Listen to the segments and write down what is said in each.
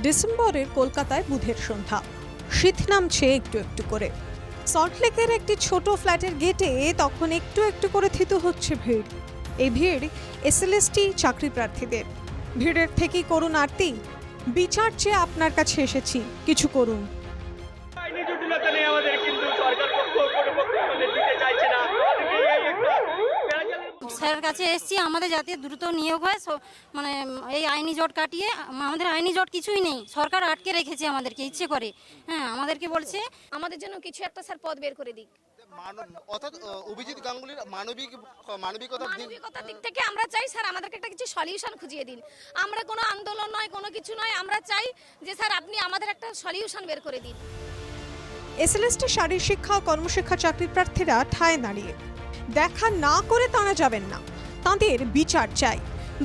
ডিসেম্বরের কলকাতায় বুধের সন্ধ্যা। শীত নামছে একটু একটু করে। সল্টলেকের একটি ছোট ফ্ল্যাটের গেটে তখন একটু একটু করে থিতু হচ্ছে ভিড়। এই ভিড় এসএলএসটি চাকরি প্রার্থীদের। ভিড়ের থেকেই করুন আরতি, বিচার চেয়ে আপনার কাছে এসেছি, কিছু করুন। আইনি জটিলতা নেই আমাদের, কিন্তু সরকার কর্তৃপক্ষ আমাদের দিতে চাইছে না। আমাদেরকে এই একটা স্যারের কাছে এসেছি আমাদের যাতে দ্রুত নিয়োগ হয়, মানে এই আইনি জট কাটিয়ে। আমাদের আইনি জট কিছুই নেই, সরকার আটকে রেখেছে আমাদেরকে ইচ্ছে করে। হ্যাঁ, আমাদেরকে বলছে আমাদের জন্য কিছু একটা স্যার পদ বের করে দিক। অর্থাৎ অভিজিৎ গাঙ্গুলির মানবিকতার দিক থেকে আমরা চাই স্যার আমাদেরকে একটা কিছু সলিউশন খুঁজিয়ে দিন। আমরা কোনো আন্দোলন নয়, কোনো কিছু নয়, আমরা চাই যে স্যার আপনি আমাদের একটা সলিউশন বের করে দিন। এসএলএসটি শারীর শিক্ষা ও কর্মশিক্ষা চাকরি প্রার্থীরা ঠায় দাঁড়িয়ে। দেখা না করে তাঁরা যাবেন না, তাঁদের বিচার চাই।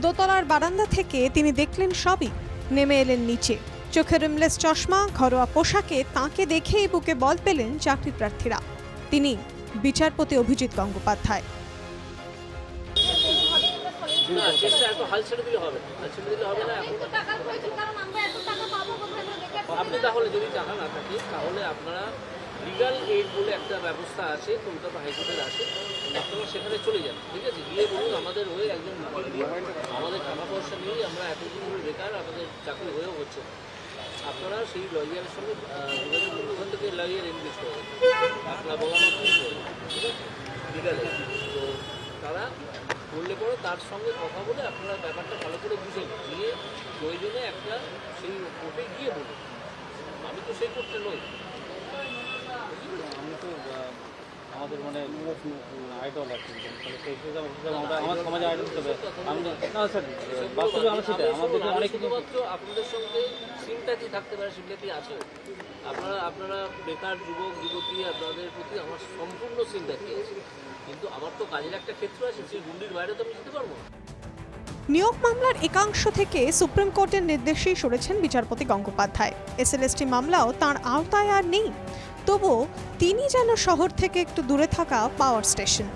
দোতলার বারান্দা থেকে তিনি দেখলেন সবই, নেমে এলেন নিচে। চোখে রিমলেস চশমা, ঘরোয়া পোশাকে তাঁকে দেখেই বুকে বল পেলেন চাকরি প্রার্থীরা। তিনি বিচারপতি অভিজিৎ গঙ্গোপাধ্যায়। আপনি তাহলে যদি টাকা না থাকে তাহলে আপনারা লিগাল এইড বলে একটা ব্যবস্থা আছে, কলকাতা হাইকোর্টের আছে, আপনারা সেখানে চলে যান। ঠিক আছে, গিয়ে বলুন আমাদের হয়ে একজন আমাদের টাকা পয়সা নিয়ে আমরা এতদিন ধরে বেকার, আমাদের চাকরি হয়েও হচ্ছে। আপনারা সেই লয়ারের সঙ্গে যোগাযোগ করুন, ওখান থেকে লয়ার এনগেজ করবেন, আপনারা বলা মতো ঠিক আছে লিগাল এইড। তো তারা বললে পরে তার সঙ্গে কথা বলে আপনারা ব্যাপারটা ভালো করে বুঝে গিয়ে প্রয়োজনে একটা সেই কোর্টে গিয়ে বলুন। আমি তো সেই কোর্টে নই। আমি তো আমাদের মানে আইডল আছে, সেই হিসাবে আমার সমাজে আইডল হিসেবে আমি না স্যার বাস্তবে আমরা সেটা আমাদের অনেক শুধুমাত্র আপনাদের সঙ্গে সিম্প্যাথি থাকতে পারে, সিম্প্যাথি আছে। আপনারা বেকার যুবক যুবতী, আপনাদের প্রতি আমার সম্পূর্ণ সিম্প্যাথি আছে, কিন্তু আমার তো কাজের একটা ক্ষেত্র আছে, সেই গুন্ডির বাইরে তো আমি যেতে পারবো না। নিয়োগ মামলার একাংশ থেকে সুপ্রিম কোর্টের নির্দেশেই সরেছেন বিচারপতি গঙ্গোপাধ্যায়। এসএলএসটি মামলাও তাঁর আওতায় আর নেই, তবুও তিনি যেন শহর থেকে একটু দূরে থাকা পাওয়ার স্টেশন।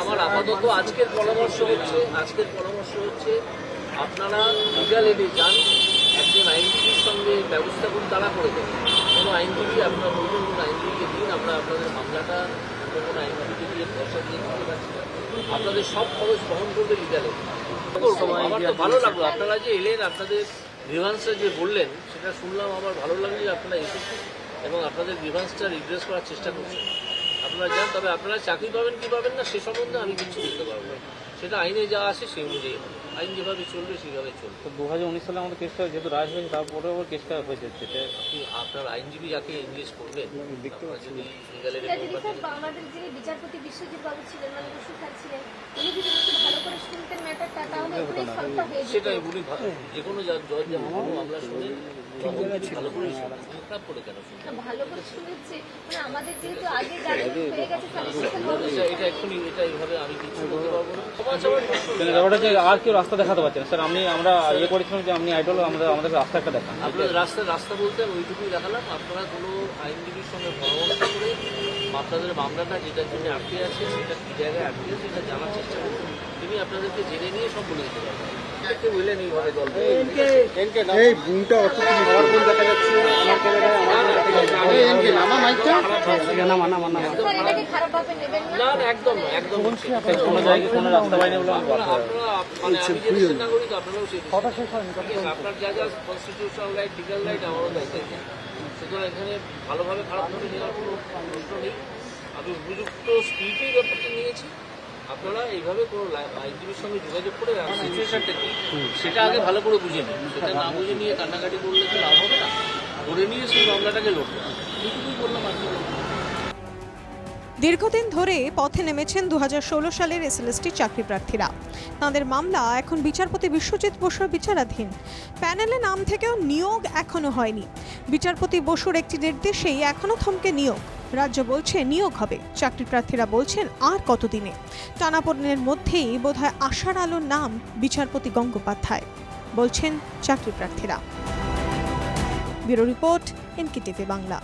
আমার আপাতত আজকের পরামর্শ হচ্ছে আপনারা লিগাল এডে যান, একজন আইনজীবীর সঙ্গে ব্যবস্থা করুন, তারা করে দেবেন। কোনো আইনজীবী আপনার বলুন, কোনো আইনজীবীকে দিন, আমরা আপনাদের মামলাটা কোনো আইনজীবীকে দিয়ে পয়সা দিয়ে দিতে পারছি না। আপনাদের সব খরচ বহন করবে লিগাল এড। আমার তো ভালো লাগলো আপনারা যে এলেন, আপনাদের গ্রিভান্সটা যে বললেন সেটা শুনলাম, আমার ভালো লাগলো যে আপনারা এসেছেন এবং আপনাদের গ্রিভান্সটা রিড্রেস করার চেষ্টা করছেন। আপনারা যান, তবে আপনারা চাকরি পাবেন কি পাবেন না সে সম্বন্ধে আমি কিছু বলতে পারবো না, সেটা আইনে যা আসে সেই অনুযায়ী হবে। আইন যেভাবে চলবে সেভাবে চলবে। তো 2019 সালে আমাদের কেসটা যেহেতু রায় হয়েছে, তারপরে আবার কেসটা হয়েছে, সেটা আপনার আইনজীবী যাকে এনগেজ করবেন, আমাদের যিনি বিচারপতি বিশ্বজিৎ বাবু ছিলেন, মানে বসু স্যার ছিলেন, উনি যদি একটু ভালো করে শুনতেন ম্যাটারটা, তাহলে এখানেই সলভটা হয়ে যেত। সেটাই উনি যে কোনো জজ যেমন আমরা শুনি ভালো করে খারাপ করে কেন ভালো করে শুনেছে, মানে আমাদের যেহেতু আগে জানি হয়ে গেছে এটা এক্ষুনি এটা এইভাবে আমি কিছু বলতে পারবো না। ব্যাপারটা যে আর কেউ রাস্তা দেখাতে পারছে না স্যার। আমরা ইয়ে করেছিলাম যে আপনি আইডল, আমাদের রাস্তা একটা দেখান। আপনাদের রাস্তা বলতে ওইটুকুই দেখালাম। আপনারা কোনো আইনজীবীর সঙ্গে পরামর্শ করে আপনাদের মামলাটা যেটার জন্য আটকে আছে সেটা কী জায়গায় আটকে আছে সেটা জানার চেষ্টা করুন। তিনি আপনাদেরকে জেনে নিয়ে সব বলে দিতে পারবেন। বুঝলেন এইভাবে গল্প এই বুমটা অত নরবল দেখা যাচ্ছে আমার ক্যামেরায়, এনকে নামা মাইকটা খারাপভাবে নেবেন না, একদম না, একদম কোনো জায়গায় কোনো রাস্তা পাইনি বলে আপনারা মানে আমি যে দেশের নাগরিক, আপনারাও সেই আপনার যা যা কনস্টিটিউশনাল রাইট, লিগাল রাইট আমারও দায়িত্ব আছে। সুতরাং এখানে ভালোভাবে খারাপভাবে নেওয়ার কোনো প্রশ্ন নেই। আমি উপযুক্ত স্পিডেই ব্যাপারটা নিয়েছি। আপনারা এইভাবে কোনো আইনজীবীর সঙ্গে যোগাযোগ করে সিচুয়েশনটা কি সেটা আগে ভালো করে বুঝে নিন। সেটা না বুঝে নিয়ে কান্নাকাটি করলে তো লাভ হবে না, ধরে নিয়ে সেই মামলাটাকে লড়বে। এইটুকুই বললাম আর কি। দীর্ঘদিন ধরে পথে নেমেছেন 2016 সালের এসএলএসটি চাকরি প্রার্থীরা। তাঁদের মামলা এখন বিচারপতি বিশ্বজিৎ বসুর বিচারাধীন। প্যানেলে নাম থেকেও নিয়োগ এখনো হয়নি। বিচারপতি বসুর একটি নির্দেশেই এখনো থমকে নিয়োগ। রাজ্য বলছে নিয়োগ হবে, চাকরি প্রার্থীরা বলছেন আর কতদিনে। টানাপোড়েনের মধ্যেই বোধহয় আশার আলোর নাম বিচারপতি গঙ্গোপাধ্যায়, বলছেন চাকরি প্রার্থীরা। Bureau report, NKTV Bangla.